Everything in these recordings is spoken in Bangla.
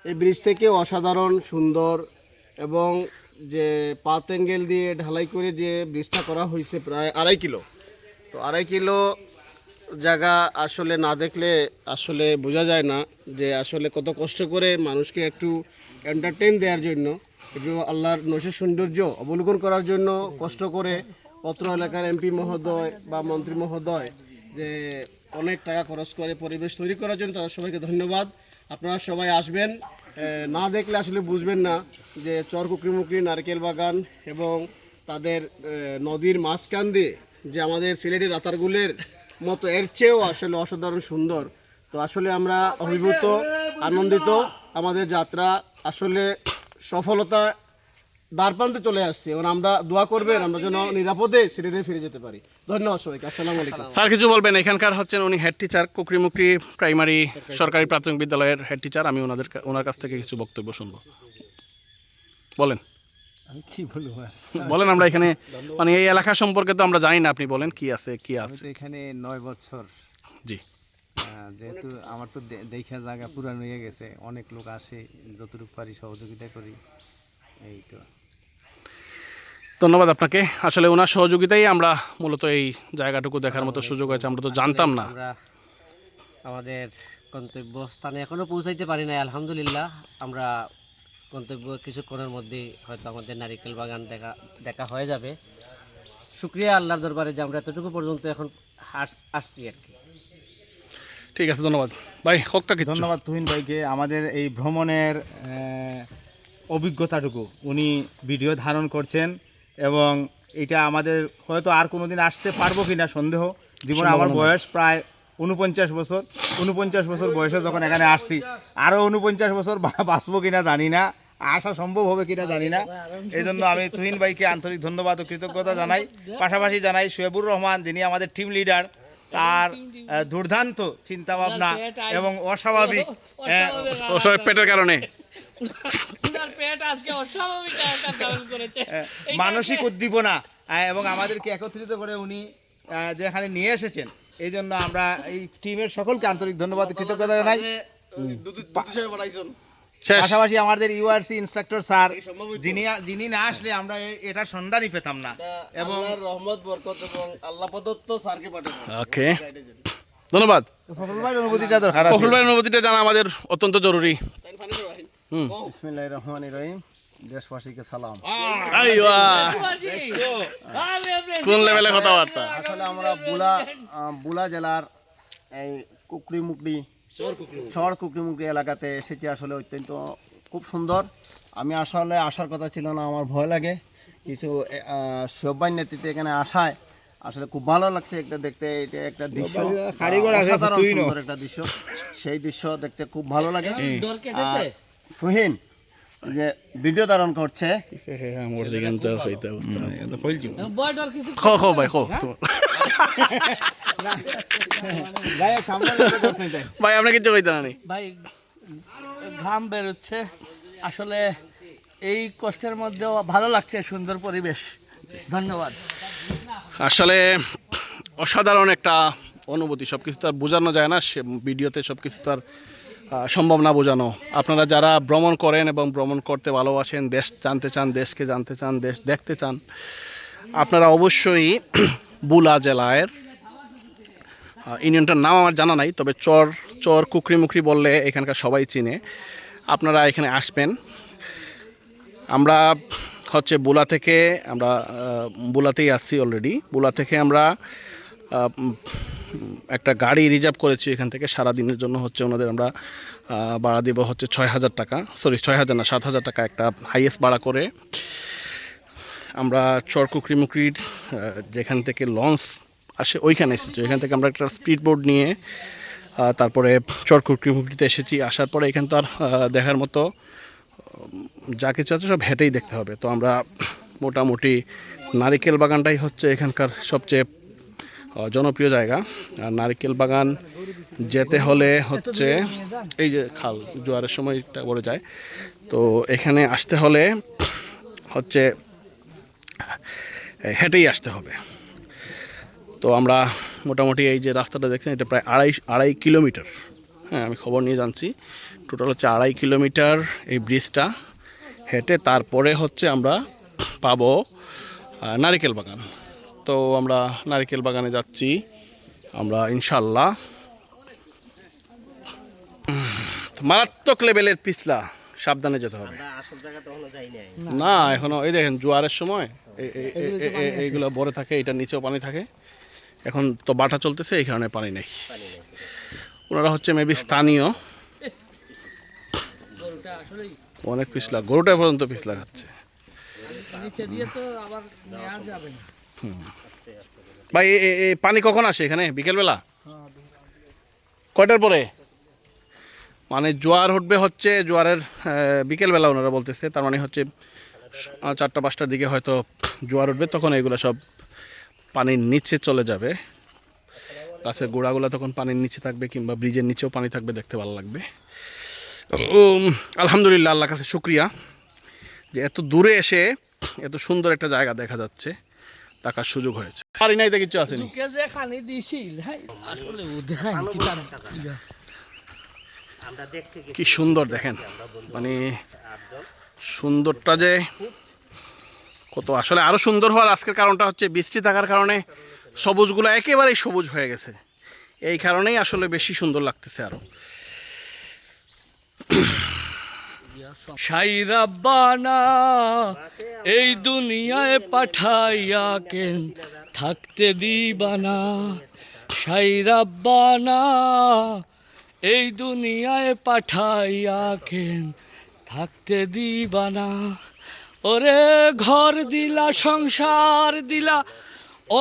এই ব্রিজ থেকে অসাধারণ সুন্দর এবং যে পাত অ্যাঙ্গেল দিয়ে ঢালাই করে যে ব্রিজটা করা হয়েছে প্রায় 2.5 কিলো। তো 2.5 কিলো জায়গা আসলে না দেখলে আসলে বোঝা যায় না যে আসলে কত কষ্ট করে মানুষকে একটু এন্টারটেইন দেওয়ার জন্য, একটু আল্লাহর নৈশ সৌন্দর্য অবলোকন করার জন্য কষ্ট করে অত্র এলাকার এমপি মহোদয় বা মন্ত্রী মহোদয় যে অনেক টাকা খরচ করে পরিবেশ তৈরি করার জন্য তাদের সবাইকে ধন্যবাদ। আপনারা সবাই আসবেন, না দেখলে আসলে বুঝবেন না যে চরকুকরি নারকেল বাগান এবং তাদের নদীর মাঝখান দিয়ে যে আমাদের সিলেটি রাতারগুলের মতো এর চেয়েও আসলে অসাধারণ সুন্দর। তো আসলে আমরা অভিভূত, আনন্দিত, আমাদের যাত্রা আসলে সফলতা দ্বারপ্রান্তে চলে আসছে এবং আমরা দোয়া করবেন আমরা যেন নিরাপদে সিলেটে ফিরে যেতে পারি। ধন্যবাদ সবাইকে, আসসালামু আলাইকুম। স্যার কিছু বলবেন? এখানকার হচ্ছেন উনি হেড টিচার, কুকরিমুকরি প্রাইমারি সরকারি প্রাথমিক বিদ্যালয়ের হেড টিচার। আমি ওনার কাছ থেকে কিছু বক্তব্য শুনবো। বলেন। আমি কি বলবো আর? বলেন, আমরা এখানে মানে এই এলাকা সম্পর্কে তো আমরা জানি না, আপনি বলেন কি আছে কি আমি আছে। তো এখানে 9 বছর। জি। যেহেতু আমার তো দেখা জায়গা পুরানো হয়ে গেছে, অনেক লোক আসে, যতটুকু পারি সহযোগিতা করি, এই তো। ধন্যবাদ আপনাকে। আসলে ওনার সহযোগিতাই আমরা মূলত এই জায়গাটুকু দেখার মতো সুযোগ হয়েছে, আমরা তো জানতাম না। আমরা আমাদের গন্তব্যস্থানে এখনো পৌঁছাইতে পারি না, আলহামদুলিল্লাহ আমরা গন্তব্য কিছুক্ষণের মধ্যেই হয়তো আমাদের নারিকেল বাগান দেখা হয়ে যাবে। শুকরিয়া আল্লাহর দরবারে যে আমরা এতটুকু পর্যন্ত এখন আসছি আর কি। ঠিক আছে, ধন্যবাদ ভাই। হক্কা কিছু ধন্যবাদ তুহিন ভাইকে আমাদের এই ভ্রমণের অভিজ্ঞতাটুকু উনি ভিডিও ধারণ করছেন এবং এটা আমাদের হয়তো আর কোনো দিন আসতে পারবো কিনা সন্দেহ। জীবনে আমার বয়স প্রায় 49 বছর বয়সে যখন এখানে আসছি, আরও 49 বছর বাঁচবো কিনা জানি না, আসা সম্ভব হবে কিনা জানি না। এই জন্য আমি তুহিন ভাইকে আন্তরিক ধন্যবাদ ও কৃতজ্ঞতা জানাই। পাশাপাশি জানাই শোয়েবুর রহমান, যিনি আমাদের টিম লিডার, তার দুর্দান্ত চিন্তাভাবনা এবং অস্বাভাবিক পেটের কারণে মানসিক উদ্দীপনা এবং আমাদেরকে একত্রিত করে উনি যেখানে নিয়ে এসেছেন, এই জন্য আমরা এই টিমের সকলকে আন্তরিক ধন্যবাদ কৃতজ্ঞতা জানাই। পাশাপাশি আমাদের ইউআরসি ইনস্ট্রাক্টর স্যার, যিনি না আসলে আমরা এটার সন্ধানই পেতাম না এবং রহমত বরকত এবং আল্লাহ প্রদত্ত স্যারকে পাঠাবো। ওকে, ধন্যবাদ। ফখরুল ভাইয়ের অনুভূতিটা দরকার আছে। ফখরুল ভাইয়ের অনুভূতিটা জানা আমাদের অত্যন্ত জরুরি। বিসমিল্লাহির রহমানির রহিম। দেশবাসীকে সালাম। কোন লেভেলে কথাবার্তা? আসলে আমরা বুলা জেলার এই চর কুকরিমুকরি এলাকাতে এসেছি। আসলে অত্যন্ত খুব সুন্দর। আমি আসলে আসার কথা ছিল না, আমার ভয় লাগে কিছু সব্বাই নেতৃত্বে এখানে আসায় আসলে খুব ভালো লাগছে একটা দেখতে। এটা একটা দৃশ্য, অসাধারণ সুন্দর একটা দৃশ্য। সেই দৃশ্য দেখতে খুব ভালো লাগে। তুহিন যে ভিডিও ধারণ করছে, ভাই আপনি কিছু কইতে না? ভাই ঘাম বেরোচ্ছে, আসলে এই কষ্টের মধ্যেও ভালো লাগছে, সুন্দর পরিবেশ। ধন্যবাদ। আসলে অসাধারণ একটা অনুভূতি, সব কিছু তো আর বোঝানো যায় না, সে ভিডিওতে সব কিছু তো আর সম্ভব না বোঝানো। আপনারা যারা ভ্রমণ করেন এবং ভ্রমণ করতে ভালোবাসেন, দেশ জানতে চান, দেশকে জানতে চান, দেশ দেখতে চান, আপনারা অবশ্যই বুলা জেলার ইউনিয়নটার নাম আমার জানা নাই, তবে চর কুকরিমুকরি বললে এখানকার সবাই চিনে। আপনারা এখানে আসবেন। আমরা হচ্ছে বুলা থেকে, আমরা বুলাতেই আসছি অলরেডি। বুলা থেকে আমরা একটা গাড়ি রিজার্ভ করেছি এখান থেকে সারাদিনের জন্য। হচ্ছে ওনাদের আমরা ভাড়া দেবো হচ্ছে 6,000 টাকা, সরি 6,000 না 7,000 টাকা একটা হাইয়েস্ট ভাড়া করে আমরা চর কুকরিমুকরির যেখান থেকে লঞ্চ আসে ওইখানে এসেছি। ওইখান থেকে আমরা একটা স্পিড বোট নিয়ে তারপরে চর কুকরিমুকরিতে এসেছি। আসার পরে এখান তো আর দেখার মতো যা কিছু আছে সব হেঁটেই দেখতে হবে। তো আমরা মোটামুটি নারিকেল বাগানটাই হচ্ছে এখানকার সবচেয়ে জনপ্রিয় জায়গা। আর নারিকেল বাগান যেতে হলে হচ্ছে এই যে খাল, জোয়ারের সময় এটা পড়ে যায়, তো এখানে আসতে হলে হচ্ছে হেঁটেই আসতে হবে। তো আমরা মোটামুটি এই যে রাস্তাটা দেখছেন, এটা প্রায় আড়াই কিলোমিটার। হ্যাঁ, আমি খবর নিয়ে জানছি টোটাল হচ্ছে 2.5 কিলোমিটার এই ব্রিজটা হেঁটে তারপরে হচ্ছে আমরা পাবো নারিকেল বাগান। তো আমরা নারিকেল বাগানে যাচ্ছি আমরা ইনশাল্লাহ। মারাত্মক লেভেলের পিছলা, সাবধানে যেতে হবে। না এখনো এই দেখেন জোয়ারের সময় এইগুলো ভরে থাকে, এটার নিচেও পানি থাকে। এখন তো বাটা চলতেছে, এই কারণে পানি নেই। ওনারা হচ্ছে মেবি স্থানীয়। গরুটা আসলেই অনেক পিছলা, গরুটা পর্যন্ত পিছলা খাচ্ছে। নিচে দিয়ে তো আবার নেওয়া যাবে না। ভাই পানি কখন আসে এখানে? বিকেলবেলা কয়টার পরে? মানে জোয়ার উঠবে হচ্ছে জোয়ারের বিকেলবেলা ওনারা বলতেছে। তার মানে হচ্ছে 4টা-5টার দিকে হয়তো জোয়ার উঠবে, তখন এগুলো সব পানির নিচে চলে যাবে। গাছের গোড়াগুলো তখন পানির নিচে থাকবে, কিংবা ব্রিজের নিচেও পানি থাকবে, দেখতে ভালো লাগবে। আলহামদুলিল্লাহ, আল্লাহর কাছে শুক্রিয়া যে এত দূরে এসে এত সুন্দর একটা জায়গা দেখা যাচ্ছে, দেখার সুযোগ হয়েছে। পারি নাই তো কিছু আসেনি। কে যে খানি দিছি আসলে ও দেখায় কি তার কি সুন্দর দেখেন, মানে সুন্দরটা যে কত। আসলে আরো সুন্দর হওয়ার আজকের কারণটা হচ্ছে বৃষ্টি থাকার কারণে সবুজগুলো একেবারেই সবুজ হয়ে গেছে। এই কারণেই আসলে বেশি সুন্দর লাগতেছে আরো। শাই রাব্বানা এই দুনিয়ায় পাঠাইয়া কেন থাকতে দিবানা। শাই রাব্বানা এই দুনিয়ায় পাঠাইয়া কেন থাকতে দিবানা। ওরে ঘর দিলা, সংসার দিলা,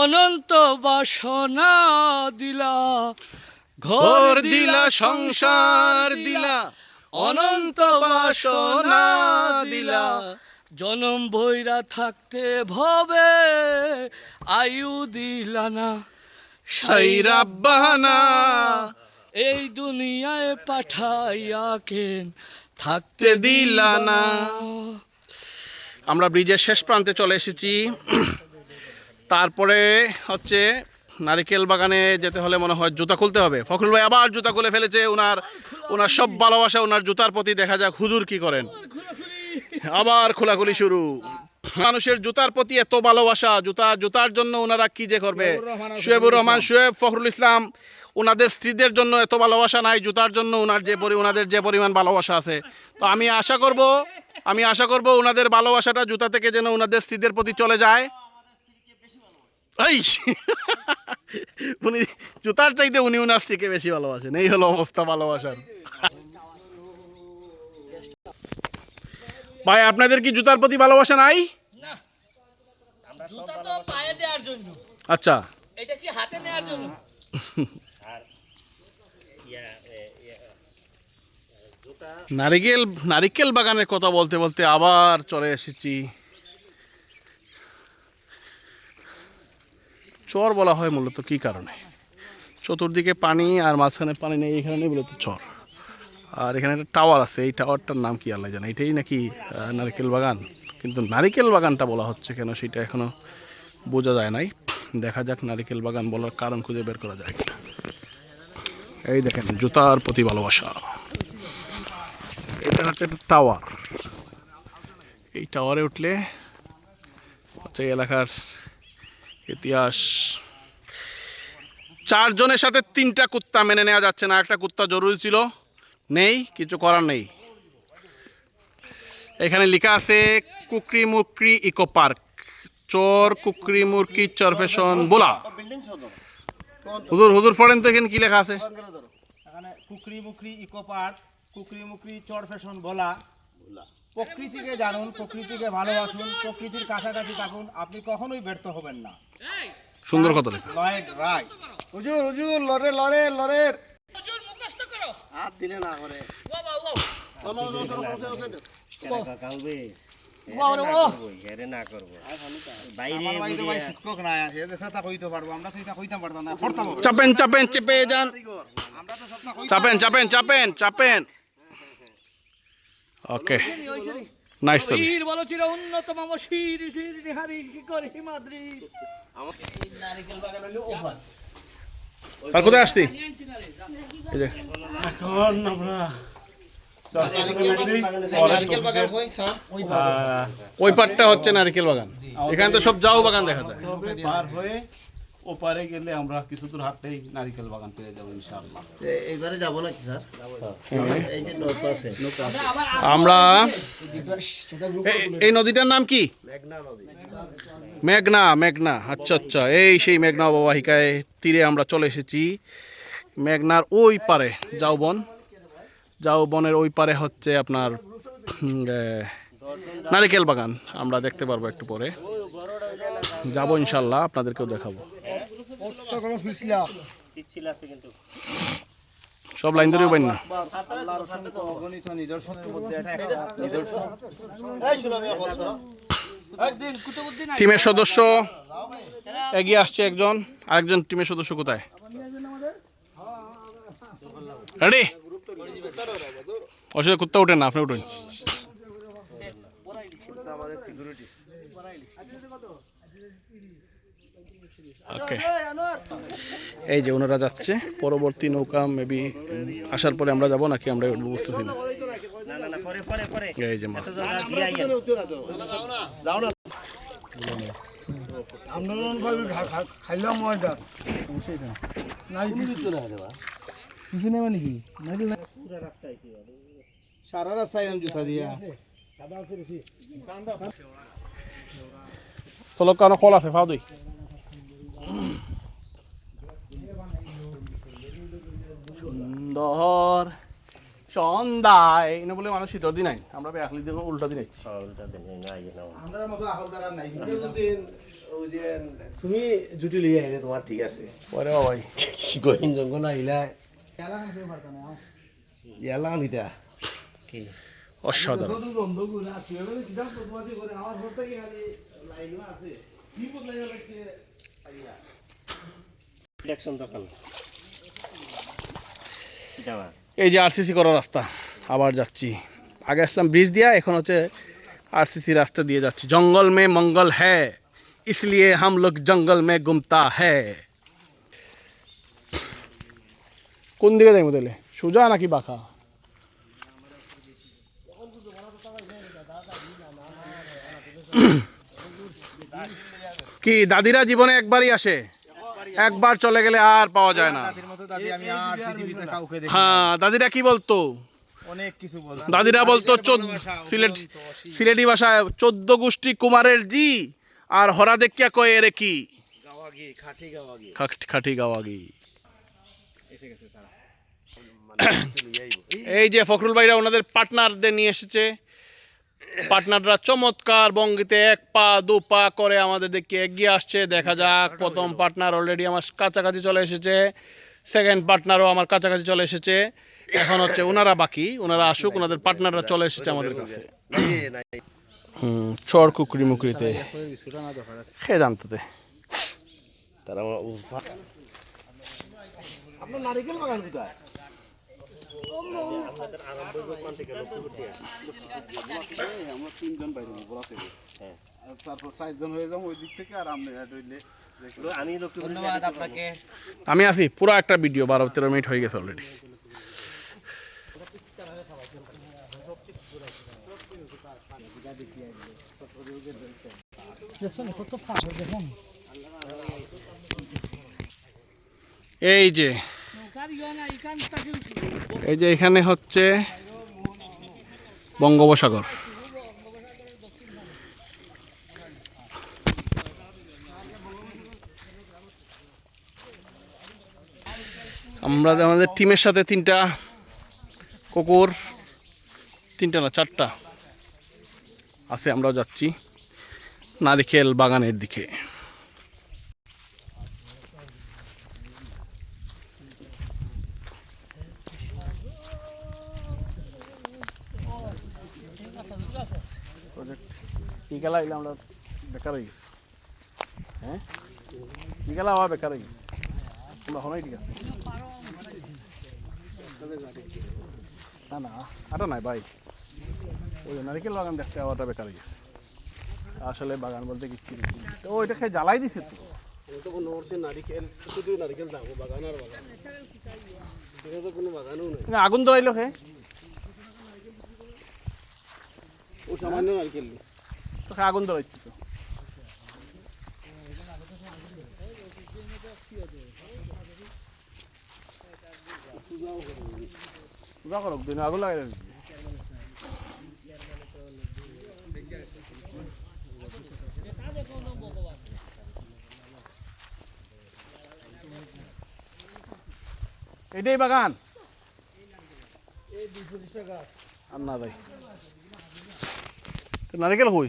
অনন্ত বাসনা দিলা। ঘর দিলা, সংসার দিলা, অনন্ত বাসনা দিলা। জনম বইরা থাকতে ভবে আয়ু দিলা না। শাই রাব্বানা এই দুনিয়ায় পাঠাইয়া কেন থাকতে দিলা না। আমরা ব্রিজের শেষ প্রান্তে চলে এসেছি। তারপরে হচ্ছে নারিকেল বাগানে যেতে হলে মনে হয় জুতা খুলতে হবে। ফখরুল ভাই আবার জুতা খুলে ফেলেছে। ওনার সব ভালোবাসা ওনার জুতার প্রতি। দেখা যাক হুজুর কি করেন। আবার খোলাখুলি শুরু। মানুষের জুতার প্রতি এত ভালোবাসা, জুতার জন্য ওনারা কি যে করবে। শুয়েবুর রহমান, শুয়েব, ফখরুল ইসলাম, ওনাদের স্ত্রীদের জন্য এত ভালোবাসা নাই, জুতার জন্য ওনাদের যে পরিমাণ ভালোবাসা আছে। তো আমি আশা করব ওনাদের ভালোবাসাটা জুতা থেকে যেন ওনাদের স্ত্রীদের প্রতি চলে যায়। উনি জুতার চাইতে উনি ওনার স্ত্রীকে বেশি ভালোবাসেন। এই হলো অবস্থা ভালোবাসার। ভাই আপনাদের কি জুতার প্রতি ভালোবাসা নাই? জুতা তো পায়ে দেওয়ার জন্য, আচ্ছা, এটা কি হাতে নেওয়ার জন্য? নারিকেল বাগানের কথা বলতে বলতে আবার চলে এসেছি। চর বলা হয় মূলত কি কারণে? চতুর্দিকে পানি আর মাঝখানে পানি নেই, এই কারণেই মূলত চর। আর এখানে একটা টাওয়ার আছে, এই টাওয়ারটার নাম কি আল্লাহ জানে। এটাই নাকি নারিকেল বাগান, কিন্তু নারিকেল বাগানটা বলা হচ্ছে কেন সেটা এখনো বোঝা যায় নাই। দেখা যাক নারিকেল বাগান বলার কারণ খুঁজে বের করা যায় কিনা। এই দেখেন জুতার প্রতি ভালোবাসা। এটা হচ্ছে একটা টাওয়ার। এই টাওয়ারে উঠলে হচ্ছে এই এলাকার ইতিহাস। 4 জনের সাথে 3টা কুত্তা মেনে নেওয়া যাচ্ছে না। একটা কুত্তা জরুরি ছিল, নেই, কিছু করার নেই। এখানে লেখা আছে কুকরি মুকরি ইকো পার্ক, চর কুকরি মুরকি চর ফ্যাশন বোলা। হুজুর পড়েন তো এখানে কি লেখা আছে। এখানে কুকরি মুকরি ইকো পার্ক, কুকরি মুকরি চর ফ্যাশন বলা। প্রকৃতিকে জানুন, প্রকৃতিকে ভালোবাসুন, প্রকৃতির কাছাকাছি থাকুন, আপনি কখনোই ব্যর্থ হবেন না। সুন্দর কথা লেখা। রাইট। হুজুর লরের হুজুর মুখস্থ করো। হাত দিলে না করে। বাবা বাবা শিক্ষক না আছে, সেটা কইতে পারবো আমরা, সেটা কইতাম পারতাম না, করতাম। চাপেন চেপে যান, চাপেন। ওকে, নাইস ছবি। বীর বলো চির উন্নতম শির শির হারি শিখর হিমাদ্রি। আর কোথায় আসছি? এই যে এখন আমরা নারকেল বাগান হয় স্যার? ওই পাটটা হচ্ছে নারকেল বাগান, এখানে তো সব জাউ বাগান দেখা যায়। তবে পার হয়ে ওপারে গেলে আমরা কিছু দূর হাঁটতেই নারিকেল বাগান পেয়ে যাবো ইনশাআল্লাহ। এইবারে যাবো নাকি স্যার? এই যে নৌকা আছে, আমরা এই নদীটার নাম কি? মেঘনা নদী। মেঘনা, আচ্ছা আচ্ছা, এই সেই মেঘনা অববাহিকায় তীরে আমরা চলে এসেছি। মেঘনার ওই পারে জাউবনের ওই পারে হচ্ছে আপনার নারিকেল বাগান, আমরা দেখতে পারবো একটু পরে, যাবো ইনশাল্লাহ, আপনাদেরকেও দেখাবো। সব লাইন ধরে উপায় না। অগণিত নিদর্শনের মধ্যে এটা একটা নিদর্শন। টিমের সদস্য এগিয়ে আসছে একজন, আরেকজন টিমের সদস্য কোথায়? রেডি? অসুবিধা কুত্তা উঠেন না, আপনি উঠুন। ওকে, এই যে ওনারা যাচ্ছে, পরবর্তী নৌকা মেবি আসার পরে আমরা যাব নাকি আমরা বুঝতেছি না। এই যে মাছ। সারা রাস্তায় এরকম জুতা দিয়া চলো, কারণ কল আছে, ফাও দুই। সুন্দর সন্ধ্যায় না বলে মানুষ শীতর দিন নাই, আমরা বেআখলি দিন উল্টা দিন আইছি। আমরা মতো আকল দ্বারা নাই। দিন ওই যে তুমি জুটি লিয়ে আইলে তোমার ঠিক আছে। পরে বাবাই গহিন জঙ্গল আইলা ইয়ালা নিতা অসাধারণ। এই যে আরসিসি করা রাস্তা, আবার যাচ্ছি। আগে আসলাম ব্রিজ দিয়া, এখন হচ্ছে আরসিসি রাস্তা দিয়ে যাচ্ছি। জঙ্গল মে মঙ্গল হ্যায়, इसलिए हम लोग जंगल में घूमता है। কোন দিকে যাই তাহলে, সোজা নাকি বাঁকা? কি দাদিরা জীবনে একবারই আসে, একবার চলে গেলে আর পাওয়া যায় না। আমি আর পৃথিবীতে কাউকে দেখি হ্যাঁ, দাদিরা কি বলতো? অনেক কিছু বলতো। দাদিরা বলতো সিলেটি ভাষায় 14 গোষ্ঠী কুমারের জি, আর হরা দেখিয়া কয় এরে কি গাওয়াগি, খাঁটি গাওয়াগি। খাটি গাওয়াগি। এই যে ফখরুল ভাইরা ওনাদের পার্টনারদের নিয়ে এসেছে, পার্টনাররা চমৎকার ভঙ্গিতে 1 পা 2 পা করে আমাদের দিকে এগিয়ে আসছে। দেখা যাক, প্রথম পার্টনার অলরেডি আমার কাছাকাছি চলে এসেছে, সেকেন্ড পার্টনারও আমার কাছাকাছি চলে এসেছে। এখন হচ্ছে ওনারা বাকি, ওনারা আসুক, ওনাদের পার্টনাররা চলে এসেছে আমাদের কাছে। চর কুকরি মুকরিতে খেয়ে জানতে তারা আপনার নারিকেল বাগান কোথায়? আমরা 3 জন বাইরে বড় থেকে, তারপর 4 জন হয়ে যাবো ওই দিক থেকে, আর আমরা আমি ধন্যবাদ আপনাকে। আমি আছি, পুরো একটা ভিডিও 12-13 মিনিট হয়ে গেছে অলরেডি। এই যে এখানে হচ্ছে বঙ্গোপসাগর। আমরা আমাদের টিমের সাথে 3টা কুকুর, 3টা না 4টা আছে, আমরাও যাচ্ছি নারিকেল বাগানের দিকে। বিকাল আইলে আমরা বেকার হয়ে গেছি, হ্যাঁ বিকাল আবার বেকার হয়ে গেছি আমরা, হনাই ঠিক আছে না না আটা নাই ভাই, ওই নারিকেল বাগান দেখতে আওয়াটা বেকার হয়ে গেছে। আসলে বাগান বলতে কি ও এটা খেয়ে জ্বালাই দিছে তো নারিকেল, শুধু নারিকেল যাবো বাগান আর বাগান, কোনো বাগানও নেই। আগুন ধরাইলো খেয়ে ও সামান্য নারকেল তো আগুন ধরাইছি তো পূজা করক দিন আগুন লাগাই রাখবি। এটাই বাগান আর না ভাই তো নারিকেল কই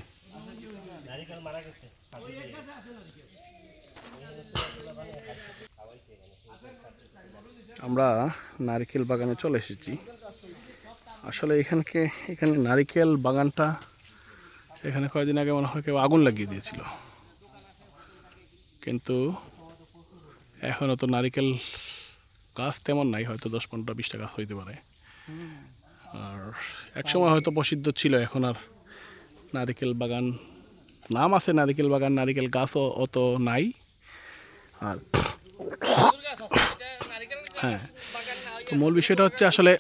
আমরা নারিকেল বাগানে চলে এসেছি। আসলে এখানে নারিকেল বাগানটা সেখানে কয়েকদিন আগে মনে হয় কেউ আগুন লাগিয়ে দিয়েছিল, কিন্তু এখনও তো নারিকেল গাছ তেমন নাই, হয়তো 10-15-20টা গাছ হইতে পারে। আর একসময় হয়তো প্রসিদ্ধ ছিল, এখন আর নারিকেল বাগান নাম আছে নারিকেল বাগান, নারিকেল গাছও অত নাই। আর হ্যাঁ, তো মূল বিষয়টা হচ্ছে আসলে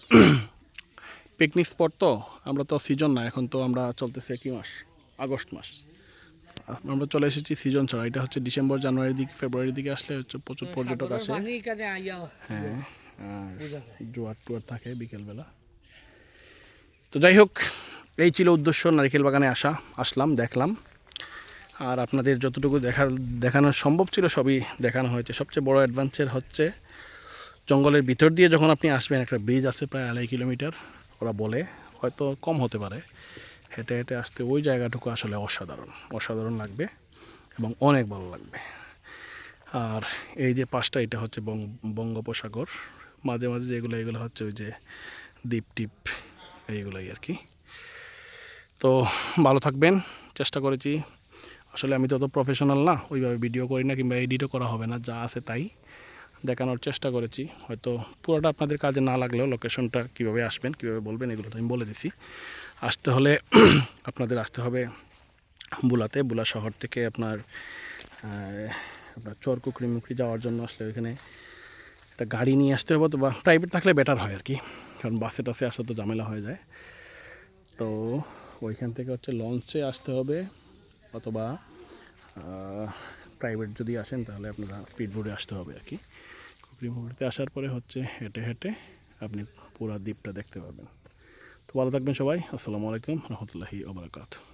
পিকনিক স্পট তো, আমরা তো সিজন না, এখন তো আমরা চলতেছে কি মাস, আগস্ট মাস, আমরা চলে এসেছি সিজন ছাড়া। এটা হচ্ছে ডিসেম্বর জানুয়ারির দিকে ফেব্রুয়ারির দিকে আসলে হচ্ছে প্রচুর পর্যটক আসে। হ্যাঁ, আর জোয়ার টুয়ার থাকে বিকেলবেলা। তো যাই হোক, এই ছিল উদ্দেশ্য, নারিকেল বাগানে আসলাম, দেখলাম। আর আপনাদের যতটুকু দেখানো সম্ভব ছিল সবই দেখানো হয়েছে। সবচেয়ে বড় অ্যাডভেঞ্চার হচ্ছে জঙ্গলের ভিতর দিয়ে যখন আপনি আসবেন, একটা ব্রিজ আছে প্রায় 2.5 কিলোমিটার, ওরা বলে হয়তো কম হতে পারে, হেঁটে হেঁটে আসতে ওই জায়গাটুকু আসলে অসাধারণ লাগবে এবং অনেক ভালো লাগবে। আর এই যে পাশটা, এটা হচ্ছে বঙ্গোপসাগর, মাঝে মাঝে এগুলো হচ্ছে ওই যে দ্বীপ টিপ এইগুলোই আর কি। তো ভালো থাকবেন, চেষ্টা করেছি। আসলে আমি তো অত প্রফেশনাল না, ওইভাবে ভিডিও করি না, কিংবা এডিটও করা হবে না, যা আছে তাই দেখানোর চেষ্টা করেছি। হয়তো পুরোটা আপনাদের কাজে না লাগলেও লোকেশনটা কীভাবে আসবেন, কীভাবে বলবেন, এগুলো তো আমি বলে দিছি। আসতে হলে আপনাদের আসতে হবে বুলাতে, বুলা শহর থেকে আপনার চরকুকড়িমুখরি যাওয়ার জন্য আসলে ওইখানে একটা গাড়ি নিয়ে আসতে হবে, তো বা প্রাইভেট থাকলে বেটার হয় আর কি, কারণ বাসে টাসে আসা তো ঝামেলা হয়ে যায়। তো ওইখান থেকে হচ্ছে লঞ্চে আসতে হবে, অথবা প্রাইভেট যদি আসেন তাহলে আপনারা স্পিড বোটে আসতে হবে আর কি। কুকরিমুখরিতে আসার পরে হচ্ছে হেঁটে হেঁটে আপনি পুরো দ্বীপটা দেখতে পাবেন। তো ভালো থাকবেন সবাই, আসসালামু আলাইকুম রহমতুল্লাহি ওয়া বারাকাতুহু।